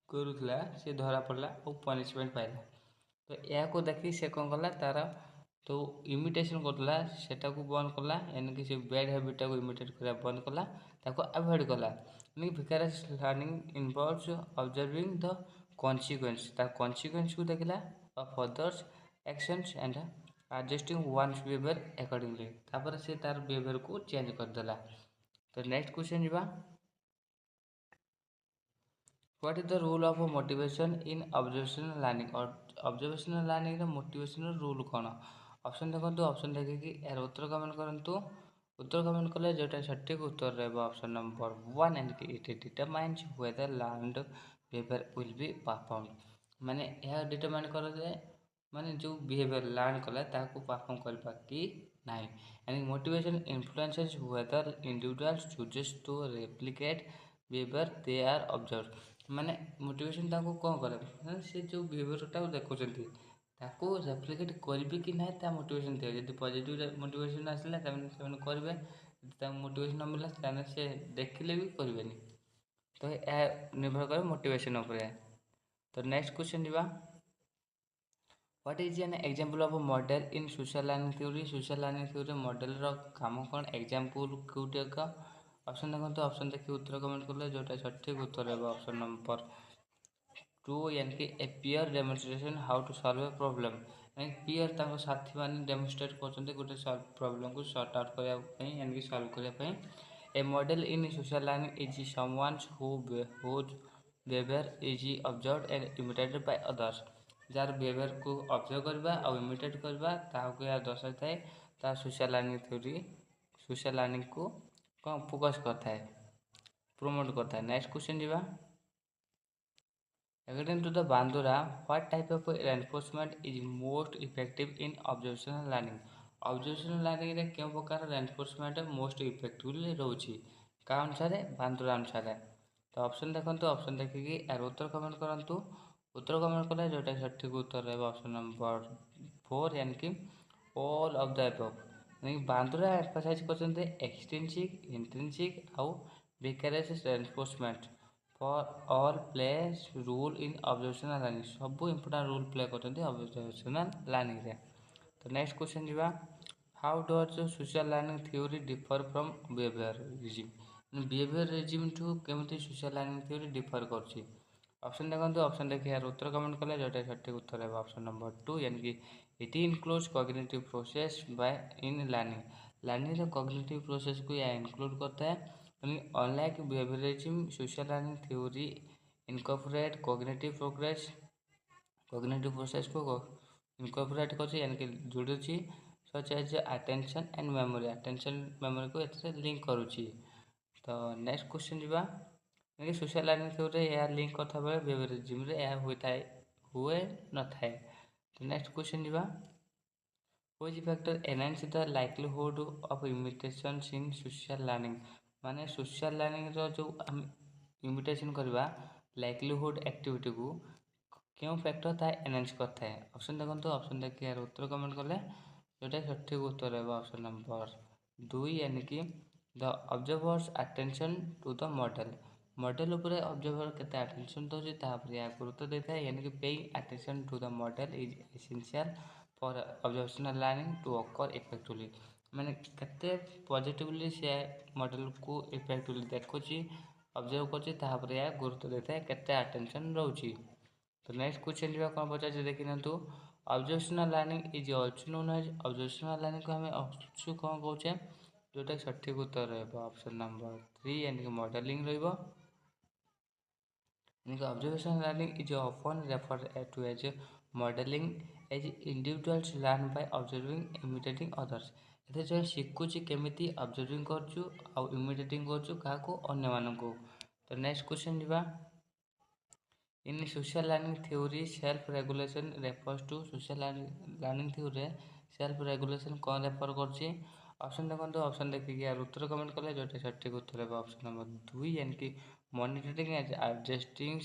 S1: କରୁଥିଲା ସେ ଧରା ପଡ଼ିଲା ଓ ପନିଶମେଣ୍ଟ ପାଇଲା। ତ ଏହାକୁ ଦେଖି ସେ କ'ଣ କଲା, ତାର ଯେଉଁ ଇମିଟେସନ୍ କରୁଥିଲା ସେଟାକୁ ବନ୍ଦ କଲା, ଏଣିକି ସେ ବ୍ୟାଡ୍ ହ୍ୟାବିଟ୍ଟାକୁ ଇମିଟେଟ୍ କରିବା ବନ୍ଦ କଲା, ତାକୁ ଆଭଏଡ଼ କଲା। ଏଣିକି ଭିକାରିୟସ୍ ଲର୍ଣ୍ଣିଂ ଇନଭଲ୍ଭସ୍ ଅବଜର୍ଭିଂ ଦ କନସିକ୍ୱେନ୍ସ, ତା କନସିକ୍ୱେନ୍ସକୁ ଦେଖିଲା of others actions and adjusting one's behaviour accordingly. ତାପରେ ସେ ତାର ବିହେଭିଅରକୁ ଚେଞ୍ଜ କରିଦେଲା। ତ ନେକ୍ସଟ କ୍ୱେଶ୍ଚନ୍ ଯିବା। What is the rule of motivation in observational learning? observational learning ର motivational rule କ'ଣ? ଅପସନ୍ ଦେଖନ୍ତୁ, ଅପସନ୍ ଦେଖିକି ଏହାର ଉତ୍ତର କମେଣ୍ଟ କରନ୍ତୁ। ଉତ୍ତର କମେଣ୍ଟ କଲେ ଯେଉଁଟା ସଠିକ୍ ଉତ୍ତର ରହିବ ଅପସନ୍ ନମ୍ବର 1 ଏଣିକି ଇଟ୍ ଡିଟରମାଇନ୍ସ ହ୍ୱେଦର ଲର୍ଣ୍ଣଡ ବିହେଭିଅର୍ ୱିଲ୍ ବି ପରଫର୍ମଡ। ମାନେ ଏହା ଡିଟରମାଇନ୍ କରେ ଯେ ମାନେ ଯେଉଁ ବିହେଭିଅର୍ ଲର୍ଣ୍ଣ କଲା ତାହାକୁ ପରଫର୍ମ କରିବା କି ନାହିଁ। And motivation influences whether individuals chooses to replicate behaviour they are observe. ମାନେ ମୋଟିଭେସନ୍ ତାଙ୍କୁ କ'ଣ କରେ, ମାନେ ସେ ଯେଉଁ ବିହେଭିଅରଟାକୁ ଦେଖୁଛନ୍ତି ତାକୁ ରେପ୍ଲିକେଟ୍ କରିବେ କି ନାହିଁ ତା ମୋଟିଭେସନ୍ ଥିବ। ଯଦି ପଜିଟିଭ୍ ମୋଟିଭେସନ୍ ଆସିଲା ତାମାନେ ସେମାନେ କରିବେ, ଯଦି ତାଙ୍କୁ ମୋଟିଭେସନ୍ ନ ମିଳିଲା ତାହେଲେ ସେ ଦେଖିଲେ ବି କରିବେନି। ତ ଏହା ନିର୍ଭର କରେ ମୋଟିଭେସନ୍ ଉପରେ। ତ ନେକ୍ସଟ କ୍ୱେଶ୍ଚନ୍ ଯିବା। What is an example of a model in social learning theory? social learning theory ମଡେଲର କାମ କ'ଣ, ଏକ୍ଜାମ୍ପଲ୍ କେଉଁଠି ଏକ? ଅପସନ୍ ଦେଖନ୍ତୁ, ଅପସନ୍ ଦେଖି ଉତ୍ତର କମେଣ୍ଟ କଲେ ଯେଉଁଟା ସଠିକ୍ ଉତ୍ତର ହେବ ଅପସନ୍ ନମ୍ବର 2 ଏଣିକି a peer demonstration how to solve a problem. Peer ତାଙ୍କ ସାଥୀମାନେ ଡେମନଷ୍ଟ୍ରେଟ୍ କରୁଛନ୍ତି ଗୋଟେ ପ୍ରୋବ୍ଲେମକୁ ସର୍ଟ ଆଉଟ୍ କରିବା ପାଇଁ, ଏଣିକି ସଲ୍ଭ କରିବା ପାଇଁ। A model in social learning is someone's whose behaviour is observed and imitated by others. ଯାହାର ବିହେଭିଅରକୁ ଅବଜର୍ଭ କରିବା ଆଉ ଇମିଟେଟ୍ କରିବା ତାହାକୁ ଏହା ଦର୍ଶାଇଥାଏ। ତା ସୋସିଆଲ ଲର୍ଣ୍ଣିଂ ଥିଓରି ସୋସିଆଲ ଲର୍ଣ୍ଣିଂକୁ କ'ଣ ଫୋକସ୍ କରିଥାଏ, ପ୍ରମୋଟ୍ କରିଥାଏ। ନେକ୍ସଟ କ୍ୱେଶ୍ଚନ୍ ଯିବା। According to the Bandura, what type of reinforcement is most effective in observational learning? observational learning ରେ କେଉଁ ପ୍ରକାର reinforcement most effectively ରହୁଛି, କାହା ଅନୁସାରେ? ବାନ୍ଦୁରା ଅନୁସାରେ। ତ ଅପସନ୍ ଦେଖନ୍ତୁ, ଅପସନ୍ ଦେଖିକି ଏହାର ଉତ୍ତର କମେଣ୍ଟ କରନ୍ତୁ। उत्तर कमेंट कले जोटा सठिक उत्तर रहा ऑप्शन नंबर 4 यानी कि ऑल ऑफ द अबव यानी बांद्रा एम्फसाइज करते एक्सट्रिंसिक इंट्रिंसिक आउ vicarious reinforcement for all play role in observational learning सब इंपोर्टेंट रूल प्ले करते ऑब्जर्वेशनल लर्निंग रे। तो नेक्स्ट क्वेश्चन जीवा how does social learning theory differ from behaviourism behaviourism ठू केमती सोशल लर्निंग थ्योरी डिफर करछि। Option देखो ऑप्शन देखिए यार उत्तर कमेंट कले जोटा सठिक उत्तर है ऑप्शन नंबर 2 यानी कि it includes cognitive process by in learning learning cognitive process को यह इंक्लूड करता है। Unlike behaviourism social learning theory incorporate cognitive process को इनकॉर्पोरेट कर यानी कि जोड़ुची such as attention and memory को एथे लिंक करुची। तो नेक्स्ट क्वेश्चन जीवा यानी सोशल लर्निंग थ्योरी या लिंक करता बेले बिहेवियरिज्म रे या हुए न थाए। तो नेक्स्ट क्वेश्चन जीवा which factor enhance the likelihood of imitations in social learning माने सोशल लर्निंग रो जो हम इमिटेशन करबा लाइक्लीहुड एक्टिविटी को क्यों फैक्टर ता एनहांस करता है। ऑप्शन देखो ऑप्शन देखिए यार उत्तर कमेंट कले जोटा सठिक उत्तर है ऑप्शन नंबर 2 यानी कि the observer's attention to the model उपरे ऑब्जर्वर केते अटेंशन दउछि तापर या गुरुत्व देता है यानी कि paying attention to the model is essential for observational learning to occur effectively माने केते पॉजिटिवली से मॉडल को इफेक्टिवली देखुछि ऑब्जर्व करछि तापर या गुरुत्व देता है केते अटेंशन रहउछि। तो नेक्स्ट क्वेश्चन जो कौन पचार देखी ना observational learning is also known as observational learning को हमें ऑल्सो कौन कहे जोटा सठिक उत्तर रहा ऑप्शन नंबर 3 यानी कि मॉडलिंग रही observational learning is often referred to as modelling as individuals learn by observing imitating others एथे जो शिखुची केमिति ऑब्जर्विंग करछु आ इमिटेटिंग करछु काको अन्य मानको। तो नेक्स्ट क्वेश्चन जीवा in social learning theory self regulation refers to social learning theory self regulation कौन refer करछि। Option देखो ऑप्शन देखिए यार उत्तर कमेंट कले जोटा सठिक उत्तर है ऑप्शन नंबर 2 यानी कि monitoring as adjusting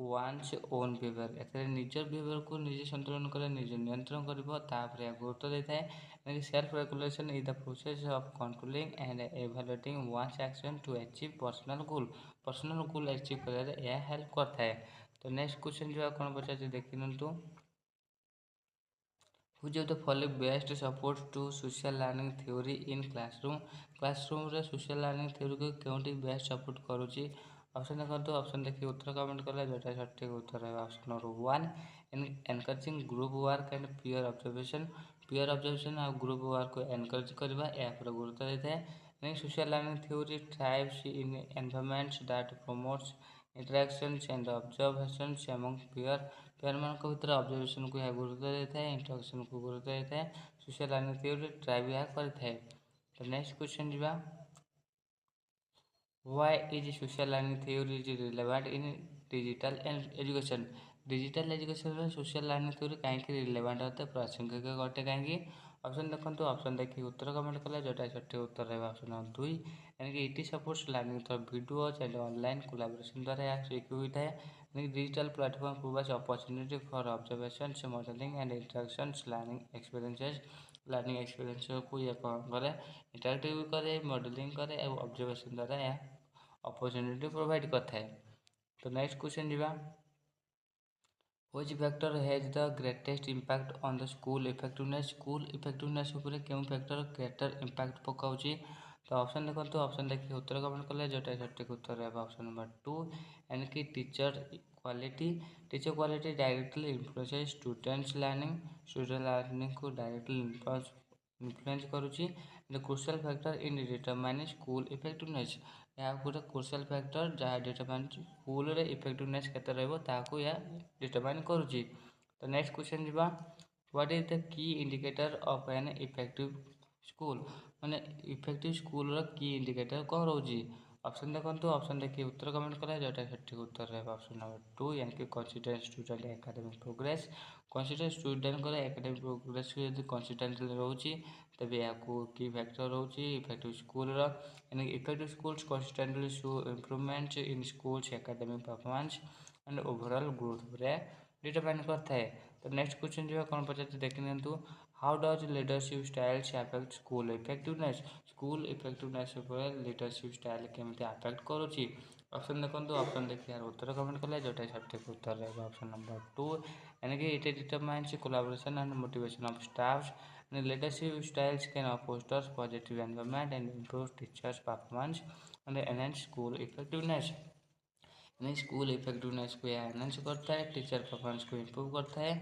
S1: one's own behaviour एथरे निजर बिहेवियर को निजे संतुलन करे निजे नियंत्रण करिवो तापर गुरुत्व देता है यानी self regulation is the process of controlling and evaluating one's action to achieve personal goal achieve करे यह हेल्प करता है। तो नेक्स्ट क्वेश्चन जो कौन पचार देखी नितु which of the following best support to social learning theory in classroom रे सोशल लर्निंग थ्योरी को केउंटी बेस्ट सपोर्ट करूची। ऑप्शन देखो ऑप्शन देखिए उत्तर कमेंट कले जोटा सठिक उत्तर है option number 1 encouraging group work and peer observation और ग्रुप वर्क को एनकरेज करबा या पर गुरुत्व देता है। Social learning theory thrives in environments that promotes interactions and observations among pair मान भितर ऑब्जर्वेशन को यह गुरुत्व देता है इंटरेक्शन को गुरुत्व देता है सोशल लर्निंग थ्योरी ड्राइव यह करता है। तो नेक्स्ट क्वेश्चन जीवा why is social learning theory is relevant in digital education में सोशल लर्निंग थ्योरी कहीं रिलेवेंट होते प्रासंगिक घटे कहीं। ऑप्शन देखो ऑप्शन देखिए उत्तर कमेंट कले जोटा सठिक उत्तर रहा ऑप्शन नंबर 2 यानी कि it supports learning through videos and online collaboration द्वारा यह सिक्योर होता है। Digital platform provides opportunity for observations modelling and interactions learning experience को यह कौन करे इंटरेक्टिव करे मॉडलिंग करे और ऑब्जर्वेशन द्वारा यह अपॉर्चुनिटी प्रोवाइड करता है। तो नेक्स्ट क्वेश्चन जीवा which factor has the greatest impact on the school effectiveness उपरे केउं फैक्टर ग्रेटर इंपैक्ट पकाउची। तो ऑप्शन देखो तो ऑप्शन देखिए उत्तर कमेंट कले जोटा सठिक उत्तर है ऑप्शन नंबर 2 यानी कि teacher quality directly influence student learning को डायरेक्टली इन्फ्लुएंस करुची crucial factor in determining school effectiveness यह गोटे क्रुशियल फैक्टर जहाँ डिटरमाइन स्कूल रे इफेक्टिवनेस केते रहबो ताको या डिटरमाइन करुची। तो नेक्स्ट क्वेश्चन जीवा व्हाट इज द की indicator of an effective school माने इफेक्टिव स्कूल रो की इंडिकेटर कौन रोजी। ऑप्शन देखो ऑप्शन देखिए उत्तर कमेंट करें जोटा सठिक उत्तर है ऑप्शन नंबर 2 यानी कि consistent student academic progress consistent student को एकेडमिक प्रोग्रेस को यदि कंसिस्टेंट रोची तेबे या की फैक्टर रोची इफेक्टिव स्कूल रो यानी effective schools consistently show improvement in schools academic performance and overall growth रे डिटरमाइन करता है। तो नेक्स्ट क्वेश्चन जो है कौन पचार देखी नियंतु, how does leadership styles affect school effectiveness, school effectiveness leadership style केमती अफेक्ट करुच्ची। ऑप्शन देखो, ऑप्शन देखिए यार उत्तर कमेंट कले जोटा सठिक उत्तर रहेगा ऑप्शन नंबर 2, यानी कि it determines collaboration and motivation of staffs and leadership styles can foster positive environment and improve teachers' performance and enhance school effectiveness। यानी स्कूल इफेक्टिवनेस को यह एनहांस करता है, टीचर परफॉर्मेंस को इम्प्रूव करता है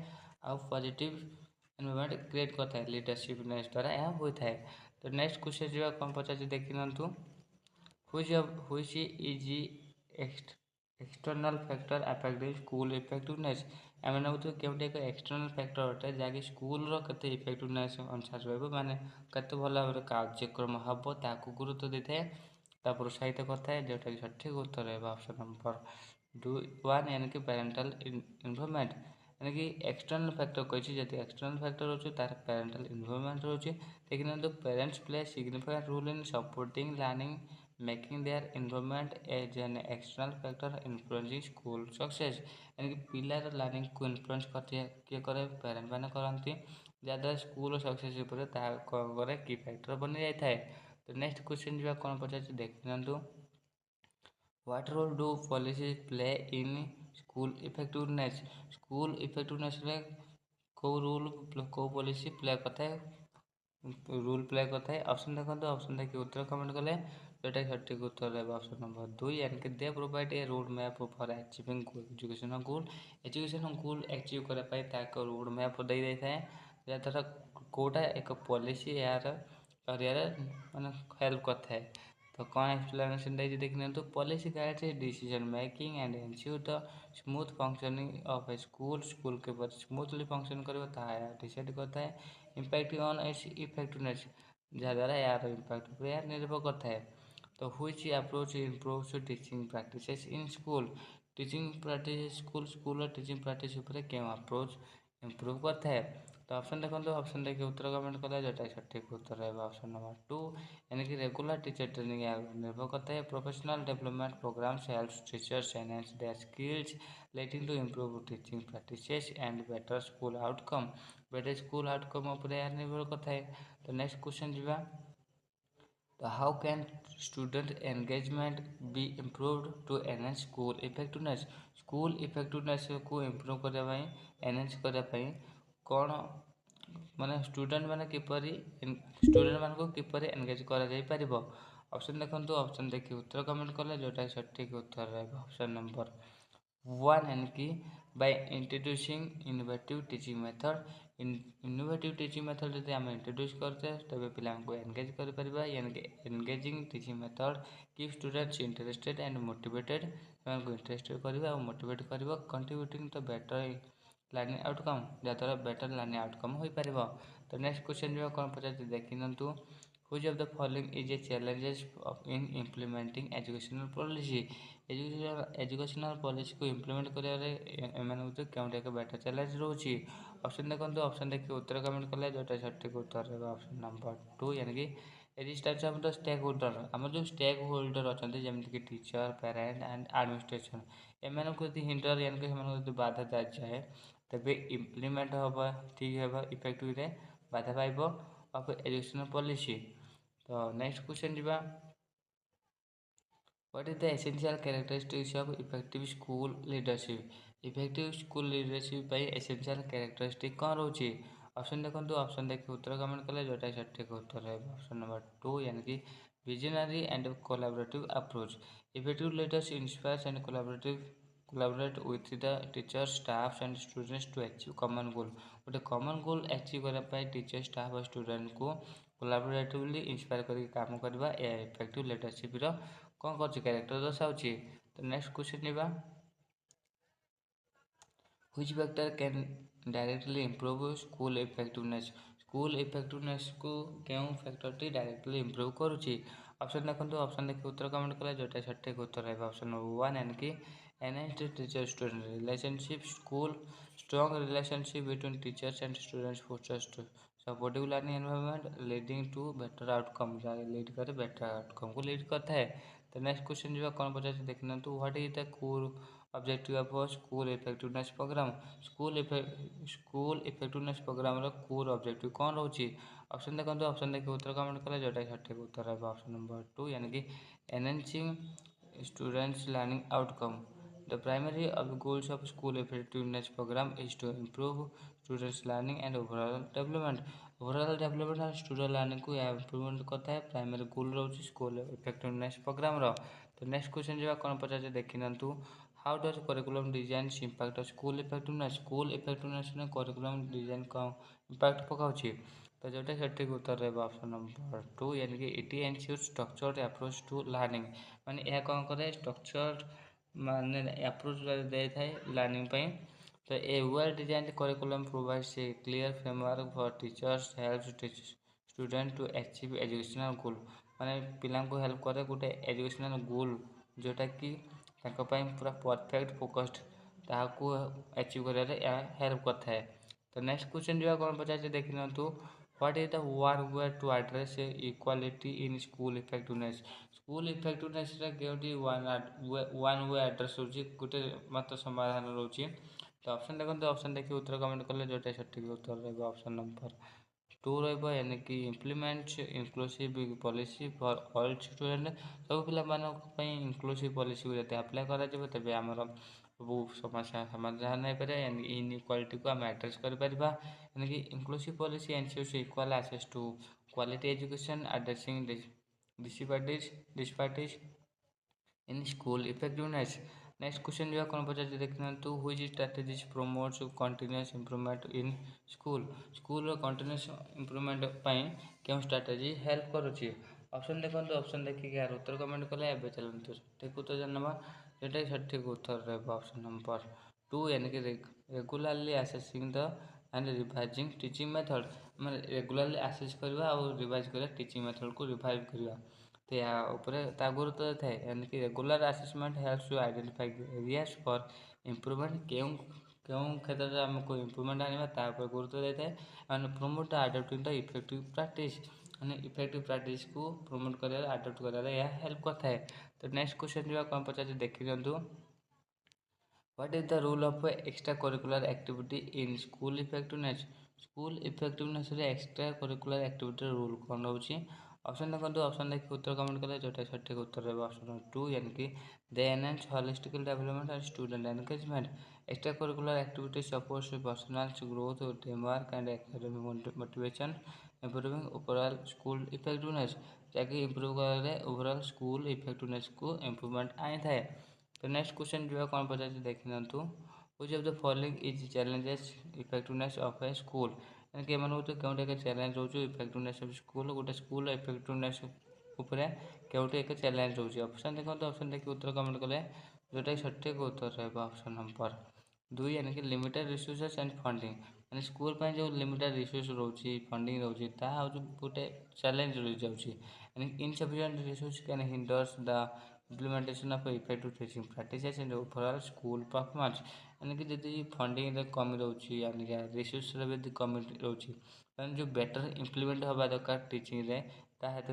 S1: और पॉजिटिव एनवायरमेंट क्रिएट करता है लीडरशिपनेस द्वारा यह होता है। तो नेक्स्ट क्वेश्चन जो कौन पचार देखी नियंतु, which is external factor affecting school effectiveness. एम केवटे एक एक्सटर्नाल फैक्टर अटे जहाँकि स्कूल के इफेक्टिवनेस अनुसार रहा माने केते भल भाव कार्यक्रम हम ताकू गुरुत्व दे था प्रोत्साहित करता है, जोटा कि सठिक उत्तर है ऑप्शन नंबर 1, यानी कि पेरेंटल इन्वॉल्वमेंट। यानी कि एक्सटर्नल फैक्टर कही जब एक्सटर्नल फैक्टर रोचे तार पेरेंटल इन्वॉल्वमेंट रोचे। देखिए तो parents play significant role in supporting learning making their involvement as an external factor influencing school success. यानी कि पिलार लर्निंग को इन्फ्लुएंस करते किए करे पेरेंट मैंने करती जहाँद्वारा स्कूल सक्सेस करे की फैक्टर बनी जाता है। तो नेक्स्ट क्वेश्चन जो कौन पचार देखी नियंतु, what role do policies play in school effectiveness, school effectiveness को रूल को पॉलिसी प्ले करता है रूल प्ले करता है। ऑप्शन देखो, ऑप्शन देखिए उत्तर कमेंट कले जोटा सठिक उत्तर रहेगा ऑप्शन नंबर 2, यानी कि they provide a road map for achieving education goal. Education goal achieve करने रोड मैप दे देता है जहाँद्वारा कोटा एक पॉलिसी यार करियर मैंने हेल्प करता है। तो कौन एक्सप्लेनेशन देखिए देखने तो policy guides decision making and ensure the smooth functioning of a school, school के बाद स्मूथली फंक्शन करेगा डिसाइड करता है। इम्पैक्ट ऑन इट्स इफेक्टिवनेस जहाँद्वारा यार इम्पैक्ट पर यार निर्भर करता है। तो which approach improves teaching practices in school, teaching practice school और टीचिंग प्रैक्टिस ऊपर क्यों अप्रोच इम्प्रूव करता है। तो ऑप्शन देखो, ऑप्शन देखिए उत्तर कमेंट करें जोटा सठिक उत्तर रहेगा ऑप्शन नंबर 2, यानी कि रेगुलर टीचर ट्रेनिंग निर्भर करता है। Professional development programs helps teachers enhance their skills leading to improve teaching practices and better school outcome, better school outcome ऊपर यार निर्भर करता है। तो नेक्स्ट क्वेश्चन जीवा, तो how can student engagement be improved to enhance school effectiveness, school effectiveness को improve करने एनहांस करने कौन माने स्टूडेंट मैंने किपरि स्टूडेंट मान को किपरि एंगेज करा जाई परिबो। ऑप्शन देखो, ऑप्शन देखिए उत्तर कमेंट कले जोटा सठिक उत्तर रहेगा ऑप्शन नंबर 1, यानी कि by introducing innovative teaching method. Innovative teaching method जब आम इंट्रोड्यूस करते तब पिला एंगेज कर यानी कि engaging teaching method keep students interested and motivated, interested कर मोटिवेट कर contributing to better learning outcome जहाँद्वारा बेटर लर्निंग आउटकम हो पार। तो नेक्स्ट क्वेश्चन जो कौन पचार देखी नियंतु, which of the following is a challenges in implementing educational policy, educational policy को इम्प्लीमेंट कर क्योंटे एक बेटर चैलेंज रोचे। ऑप्शन देखो, ऑप्शन देखिए उत्तर कमेंट कले जोटा सठिक उत्तर रहेगा ऑप्शन नंबर 2, यानी कि as of the stakeholder आम जो स्टेक होल्डर अच्छा जमीक टीचर पेरेंट एंड एडमिनिस्ट्रेशन एम हिंटर यानी कि बाधा दी जाए तेज इम्प्लीमेंट हम ठीक है इफेक्टिव बाधा पाइब ऑफ एजुकेशनल पॉलिसी। तो नेक्स्ट क्वेश्चन जीवा, what is the essential characteristics of effective school leadership, effective school leadership essential characteristic कौन रोचे। ऑप्शन देखो, ऑप्शन देखिए उत्तर कमेंट कले जोटा सठिक उत्तर रहेगा ऑप्शन नंबर 2, यानी कि visionary and collaborative approach. Effective leaders inspires and collaborate with the teachers, staffs and students to achieve common goal। गोटे कॉमन गोल अचीव करने टीचर स्टाफ और स्टूडेंट को कोलाबोरेटिवली इंस्पायर करके काम करवा इफेक्टिव लीडरशिप कौन कर कैरेक्टर दर्शाऊँ। तो next question Niba, which factor can directly improve school effectiveness, school effectiveness को क्यों फैक्टर डायरेक्टली इम्प्रूव करुच्ची। ऑप्शन देखो, ऑप्शन देखिए उत्तर कमेंट कले जोटा सठिक उत्तर रहेगा ऑप्शन नंबर 1, यानी कि enhanced teacher student relationship, school strong relationship between teachers and students fosters supportive learning environment leading to better outcome, lead कर बेटर आउटकम को लीड करता है। तो नेक्स्ट क्वेश्चन जो कौन पचार देखना तो what is the core objective of school effectiveness program school effectiveness program core objective कौन रोचे ऑप्शन देखो ऑप्शन देखिए उत्तर कमेंट कले जोटा सठिक उत्तर है ऑप्शन नंबर 2 यानी कि enhancing students learning outcome the primary goals of school effectiveness program is to improve students learning and overall development और स्टूडेंट लर्निंग को इम्प्रूवमेंट करता है प्राइमरी गोल रोचे स्कूल इफेक्टिवनेस प्रोग्राम तो नेक्स्ट क्वेश्चन जो कौन पचार देखी नियंतु how does curriculum design impact school effectiveness ने करिकुलम डिजाइन का इम्पैक्ट पकाउछि तो जोटा सठिक उत्तर रहा ऑप्शन नंबर 2 यानी कि it ensure structured approach to learning माने यह कौन करे स्ट्रक्चर्ड माने अप्रोच दे थाए लर्निंग पे तो a well designed curriculum provides a clear framework for teachers helps student to achieve educational goal माने पिला को हेल्प करे गोटे एजुकेशनल गोल जोटा कि पूरा परफेक्ट फोकस्ड ताकू अचीव कर हेल्प करता है तो नेक्स्ट क्वेश्चन जो कौन पचार देखी नियंतु what is the one way to address equality in school effectiveness के वन वे एड्रेस रोचे गोटे मात्र समाधान रोचे तो ऑप्शन देखते ऑप्शन देखिए उत्तर कमेंट कले जोटा सठिक उत्तर रहा ऑप्शन नंबर 2 रहा यानी कि implement inclusive policy for all student सब पिला इनक्लूसिव पॉलिसी को जब अप्लाई करा तेज आमर सब समस्या समाधान हो पारे इनइक्वालिटी को आम एड्रेस कर यानी कि inclusive policy ensures equal access to quality education addressing disparities in school effectiveness next question जो कौन पचार देखना तो which strategies promotes continuous improvement in school continuous improvement क्यों स्ट्रेटजी हेल्प करुच्ची ऑप्शन देखो ऑप्शन देखिए यार उत्तर कमेंट कले ए चलते सठिक उत्तर जानवा जोटा सठिक उत्तर रहा ऑप्शन नंबर 2 यानी कि regularly assessing the and revising teaching method मैंने रेगुलारली आसेस करवा और रिवाइज करवा टीचिंग मेथड को रिवाइव करवा तो या गुरुत्व था यानी कि regular assessment helps to identify areas for improvement क्यों क्षेत्र में आमको इम्प्रूवमेंट आने गुरुत्व देता है and promote adopting the effective practice मैंने इफेक्टिव प्रैक्टिस को प्रमोट कर अडॉप्ट कर हेल्प करता है तो नेक्स्ट क्वेश्चन जो कौन पचार देखी दिंतु what is the role of extra curricular activity in school effectiveness extra curricular activity role कौन रोचे ऑप्शन देखो ऑप्शन देखिए उत्तर कमेंट करें जोटा सठिक उत्तर रहा ऑप्शन नंबर 2 यानी कि they enhance holistic development and student engagement extra curricular activity supports personal growth team work and academic motivation improving overall school effectiveness जैसे इंप्रूव कर ओवरऑल स्कूल इफेक्टिवनेस को इम्प्रूवमेंट आई थाए तो नेक्स्ट क्वेश्चन जो कौन पचार देखी नियंतु which of the following is challenges effectiveness of a school यानी कि एम कौटे एक चैलेंज रोचे इफेक्टिवनेस ऑफ स्कूल गोटे स्कूल इफेक्टिवनेस उपरे कौटे एक चैलेंज रोचे ऑप्शन देखो ऑप्शन देखिए उत्तर कमेंट कले जोटा सठिक उत्तर रहा ऑप्शन नंबर 2 यानी कि लिमिटेड रिसोर्सेस एंड फंडिंग यानी स्कूल जो लिमिटेड रिसोर्स रोचे फंडिंग रोचे गोटे चैलेंज रही जाऊँगी यानी insufficient resource can hinders the implementation of effective teaching practices and overall school performance यानी कि जब फंडिंग कमी रोचे यानी कि रिसोर्स भी कमी रोचे जो बेटर इम्प्लीमेंट हवा दरकार टीचिंग रे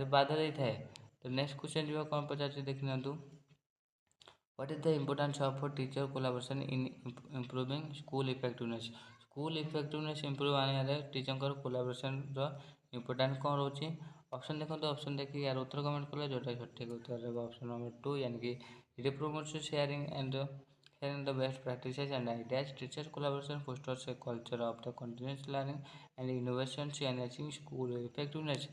S1: बाधा दे थाए तो नेक्स्ट क्वेश्चन जो कौन पचार देखी नियंतु what is the importance of teacher collaboration in improving school effectiveness improve आने टीचर कोलैबोरेशन इम्पोर्टेंट कौन रोचे ऑप्शन देखो ऑप्शन देखिए यार उत्तर कमेंट कले जोटा सठिक उत्तर रहा ऑप्शन नंबर 2 यानी कि it promotes sharing and sharing the best practices and ideas. Teacher collaboration fosters a culture of the continuous learning and innovation से enhancing school effectiveness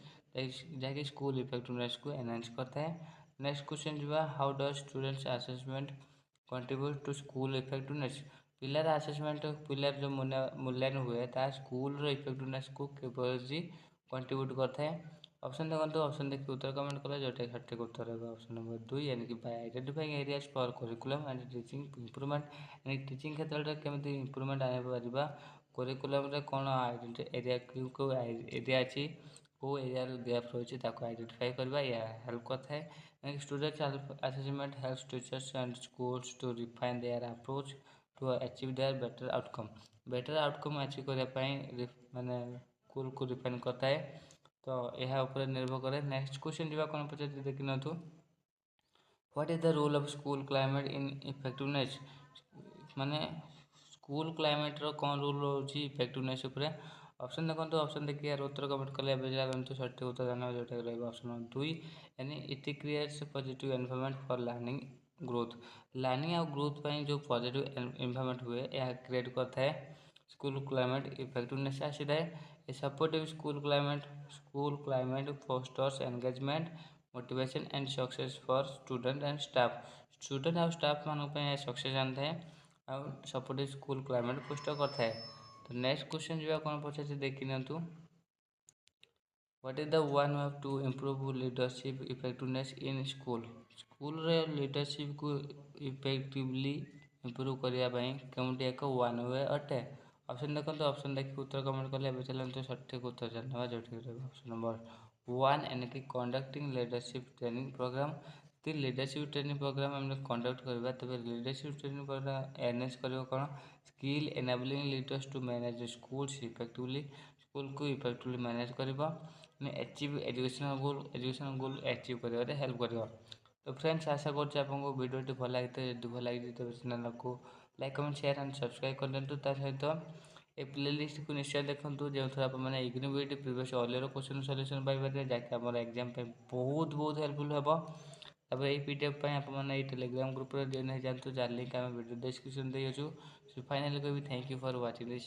S1: जाके स्कूल इफेक्टिवनेस को एनहांस करता है नेक्स्ट क्वेश्चन जो है how does students assessment contribute to school effectiveness पिलार assessment पिलार जो मूल्यांकन हुए स्कूल इफेक्टिवनेस को किपरि कंट्रीब्यूट करता है ऑप्शन देखो ऑप्शन देखिए उत्तर कमेंट करें जोटा सठिक उत्तर रहेगा ऑप्शन नंबर 2 यानी कि bye identifying areas for curriculum and teaching improvement यानी टीचिंग क्षेत्र में केमी इम्प्रूवमेंट आने पार करिकुलम कौन एरिया क्यों एरिया अच्छी को एरिया गैप रही आइडेंटिफाई करवा या हेल्प करता है students assessment helps teachers and schools to refine their approach to achieve their better outcome achieve करने माने स्कूल को रिफाइन करता है तो यह ऊपर निर्भर करे नेक्स्ट क्वेश्चन जो कौन पचार देखी नियंतु what is the role of school climate in effectiveness माने स्कूल क्लाइमेट रो कौन रूल रोची इफेक्टिवनेस उपरे ऑप्शन देखो तो ऑप्शन देखिए यार उत्तर कमेंट कले तो सठिक उत्तर जाना जोटा रही ऑप्शन 2 यानी it creates positive environment for learning growth learning और ग्रोथ पर जो पॉजिटिव एनवायरनमेंट हुए यह क्रिएट करता है स्कूल क्लाइमेट इफेक्टिवनेस आसी थाए a supportive school climate fosters engagement motivation and success for student and student और स्टाफ मान सक्सेस आनी थाए और सपोर्टिव स्कूल क्लाइमेट पुष्ट करता है। तो नेक्स्ट क्वेश्चन जो कौन पचार देखी नियंतु what is the one way to improve leadership effectiveness in school school रे लीडरशिप को इफेक्टिवली इम्प्रूव करने केउंटी एक वन वे अटे ऑप्शन देखो तो ऑप्शन देखिए उत्तर कमेंट कले चलते सठिक उत्तर जानवा जो ऑप्शन नंबर 1 यानी कि कंडक्टिंग लीडरशिप ट्रेनिंग प्रोग्राम ती लीडरशिप ट्रेनिंग प्रोग्राम हम कंडक्ट करवा तब लीडरशिप ट्रेनिंग प्रोग्राम एनएच कर कौन skill enabling leaders to manage schools effectively school को इफेक्टिवली मैनेज करवा अचीव एजुकेशनल गोल अचीव कर हेल्प कर। तो फ्रेंड्स आशा कर भिडियो भल लगी भल लगी तो चैनल को like comment share and subscribe कर दिंतु सहित ए प्ले लिस्ट को निश्चय देखूँ जो थोड़ा आपने इग्नोविट प्रीवियस ऑलियर क्वेश्चन सॉल्यूशन पाइपर जहाँकि आम एग्जाम बहुत बहुत हेल्पफुल हे तब ये पीडीएफ आपने टेलीग्राम ग्रुप जॉइन हो जातु जार लिंक आम वीडियो डिस्क्रिप्शन दे फाइनली कहबी thank you for watching this.